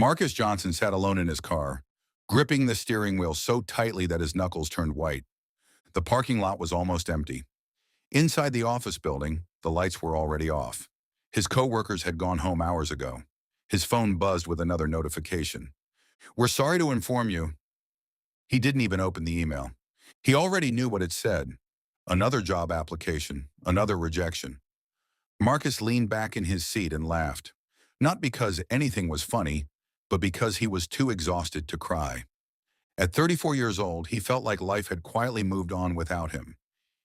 Marcus Johnson sat alone in his car, gripping the steering wheel so tightly that his knuckles turned white. The parking lot was almost empty. Inside the office building, the lights were already off. His coworkers had gone home hours ago. His phone buzzed with another notification. "We're sorry to inform you." He didn't even open the email. He already knew what it said. Another job application, another rejection. Marcus leaned back in his seat and laughed. Not because anything was funny, but because he was too exhausted to cry. At 34 years old, he felt like life had quietly moved on without him.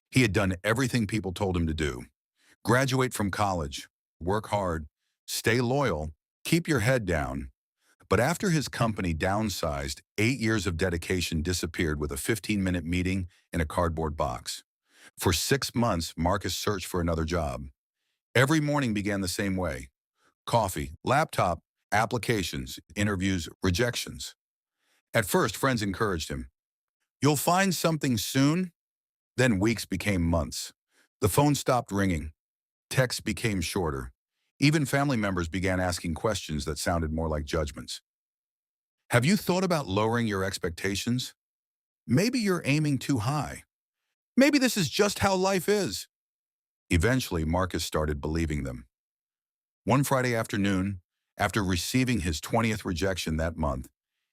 He had done everything people told him to do. Graduate from college, work hard, stay loyal, keep your head down. But after his company downsized, 8 years of dedication disappeared with a 15-minute meeting in a cardboard box. For 6 months, Marcus searched for another job. Every morning began the same way. Coffee, laptop, applications, interviews, rejections. At first, friends encouraged him. "You'll find something soon." Then weeks became months. The phone stopped ringing. Texts became shorter. Even family members began asking questions that sounded more like judgments. "Have you thought about lowering your expectations? Maybe you're aiming too high. Maybe this is just how life is." Eventually, Marcus started believing them. One Friday afternoon, after receiving his 20th rejection that month,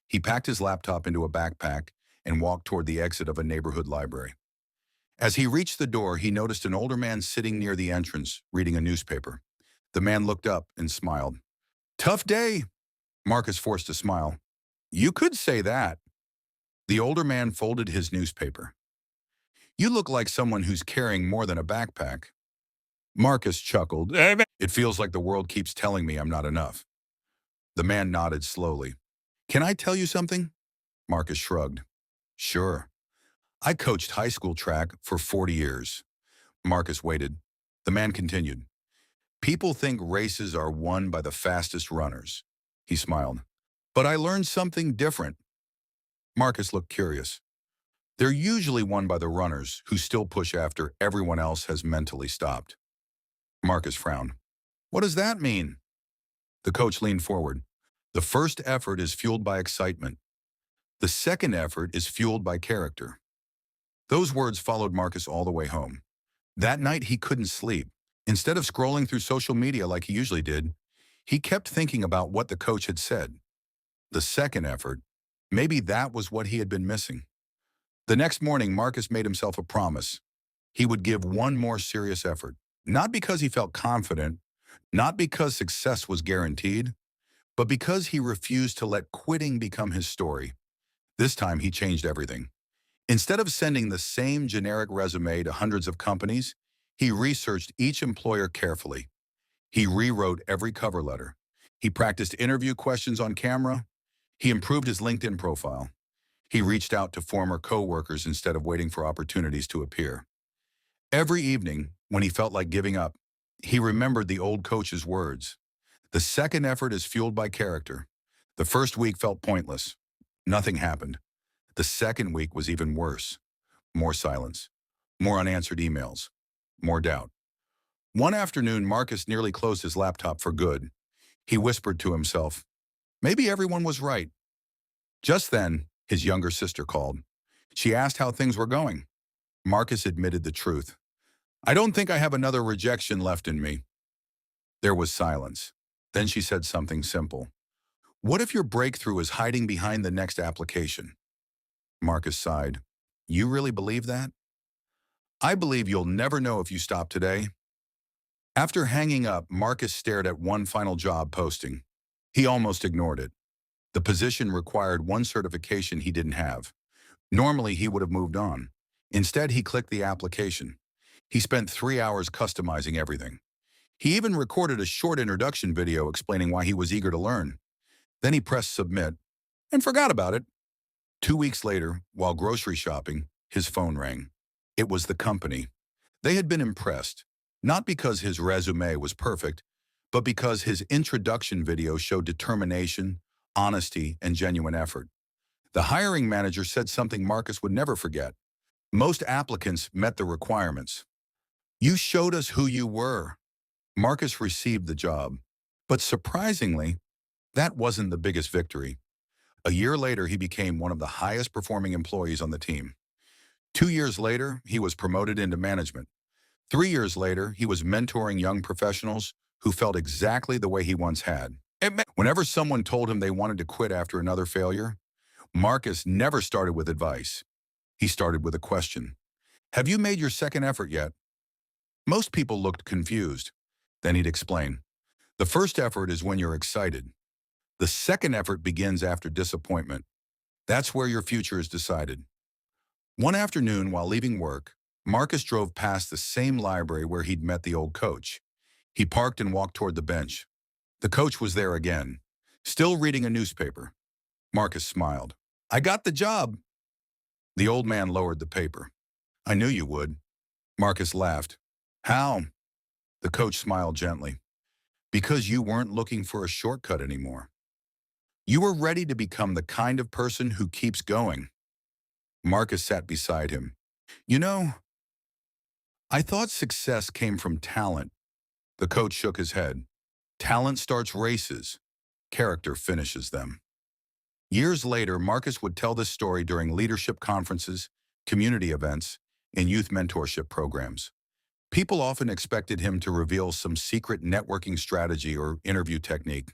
he packed his laptop into a backpack and walked toward the exit of a neighborhood library. As he reached the door, he noticed an older man sitting near the entrance, reading a newspaper. The man looked up and smiled. "Tough day." Marcus forced a smile. "You could say that." The older man folded his newspaper. "You look like someone who's carrying more than a backpack." Marcus chuckled. "It feels like the world keeps telling me I'm not enough." The man nodded slowly. "Can I tell you something?" Marcus shrugged. "Sure. I coached high school track for 40 years. Marcus waited. The man continued. "People think races are won by the fastest runners." He smiled. "But I learned something different." Marcus looked curious. "They're usually won by the runners who still push after everyone else has mentally stopped." Marcus frowned. "What does that mean?" The coach leaned forward. "The first effort is fueled by excitement. The second effort is fueled by character." Those words followed Marcus all the way home. That night, he couldn't sleep. Instead of scrolling through social media like he usually did, he kept thinking about what the coach had said. The second effort, maybe that was what he had been missing. The next morning, Marcus made himself a promise. He would give one more serious effort, not because he felt confident, not because success was guaranteed, but because he refused to let quitting become his story. This time, he changed everything. Instead of sending the same generic resume to hundreds of companies, he researched each employer carefully. He rewrote every cover letter. He practiced interview questions on camera. He improved his LinkedIn profile. He reached out to former coworkers instead of waiting for opportunities to appear. Every evening, when he felt like giving up, he remembered the old coach's words. The second effort is fueled by character. The first week felt pointless. Nothing happened. The second week was even worse. More silence. More unanswered emails. More doubt. One afternoon, Marcus nearly closed his laptop for good. He whispered to himself, maybe everyone was right. Just then, his younger sister called. She asked how things were going. Marcus admitted the truth. "I don't think I have another rejection left in me." There was silence. Then she said something simple. "What if your breakthrough is hiding behind the next application?" Marcus sighed. "You really believe that?" "I believe you'll never know if you stop today." After hanging up, Marcus stared at one final job posting. He almost ignored it. The position required one certification he didn't have. Normally, he would have moved on. Instead, he clicked the application. He spent 3 hours customizing everything. He even recorded a short introduction video explaining why he was eager to learn. Then he pressed submit and forgot about it. 2 weeks later, while grocery shopping, his phone rang. It was the company. They had been impressed, not because his resume was perfect, but because his introduction video showed determination, honesty, and genuine effort. The hiring manager said something Marcus would never forget. "Most applicants met the requirements. You showed us who you were." Marcus received the job. But surprisingly, That wasn't the biggest victory. A year later, he became one of the highest performing employees on the team. 2 years later, he was promoted into management. 3 years later, he was mentoring young professionals who felt exactly the way he once had. Whenever someone told him they wanted to quit after another failure, Marcus never started with advice. He started with a question. Have you made your second effort yet? Most people looked confused. Then he'd explain. The first effort is when you're excited. The second effort begins after disappointment. That's where your future is decided. One afternoon while leaving work, Marcus drove past the same library where he'd met the old coach. He parked and walked toward the bench. The coach was there again, still reading a newspaper. Marcus smiled. I got the job. The old man lowered the paper. I knew you would. Marcus laughed. How? The coach smiled gently. Because you weren't looking for a shortcut anymore. You were ready to become the kind of person who keeps going. Marcus sat beside him. You know, I thought success came from talent. The coach shook his head. Talent starts races. Character finishes them. Years later, Marcus would tell this story during leadership conferences, community events, and youth mentorship programs. People often expected him to reveal some secret networking strategy or interview technique.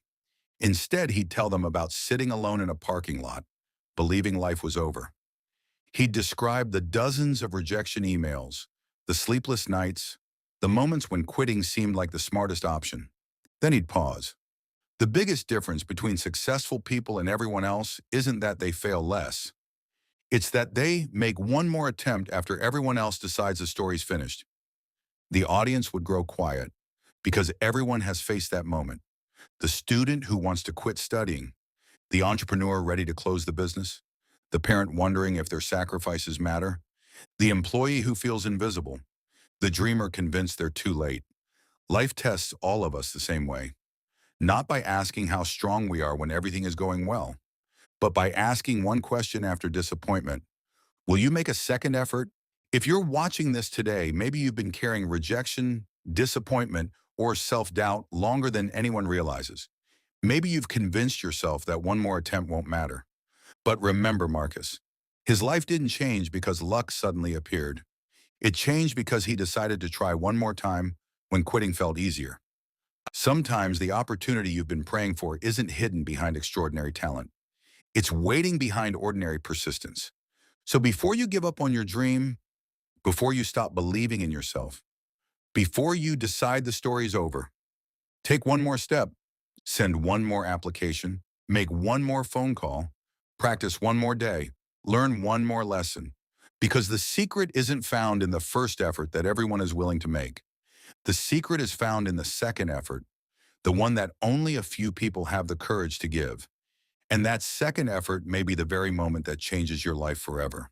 Instead, he'd tell them about sitting alone in a parking lot, believing life was over. He'd describe the dozens of rejection emails, the sleepless nights, the moments when quitting seemed like the smartest option. Then he'd pause. The biggest difference between successful people and everyone else isn't that they fail less. It's that they make one more attempt after everyone else decides the story's finished. The audience would grow quiet because everyone has faced that moment. The student who wants to quit studying, the entrepreneur ready to close the business, the parent wondering if their sacrifices matter, the employee who feels invisible, the dreamer convinced they're too late. Life tests all of us the same way, not by asking how strong we are when everything is going well, but by asking one question after disappointment. Will you make a second effort? If you're watching this today, maybe you've been carrying rejection, disappointment, or self-doubt longer than anyone realizes. Maybe you've convinced yourself that one more attempt won't matter. But remember Marcus. His life didn't change because luck suddenly appeared. It changed because he decided to try one more time when quitting felt easier. Sometimes the opportunity you've been praying for isn't hidden behind extraordinary talent. It's waiting behind ordinary persistence. So before you give up on your dream, before you stop believing in yourself, before you decide the story's over, take one more step, send one more application, make one more phone call, practice one more day, learn one more lesson. Because the secret isn't found in the first effort that everyone is willing to make. The secret is found in the second effort, the one that only a few people have the courage to give. And that second effort may be the very moment that changes your life forever.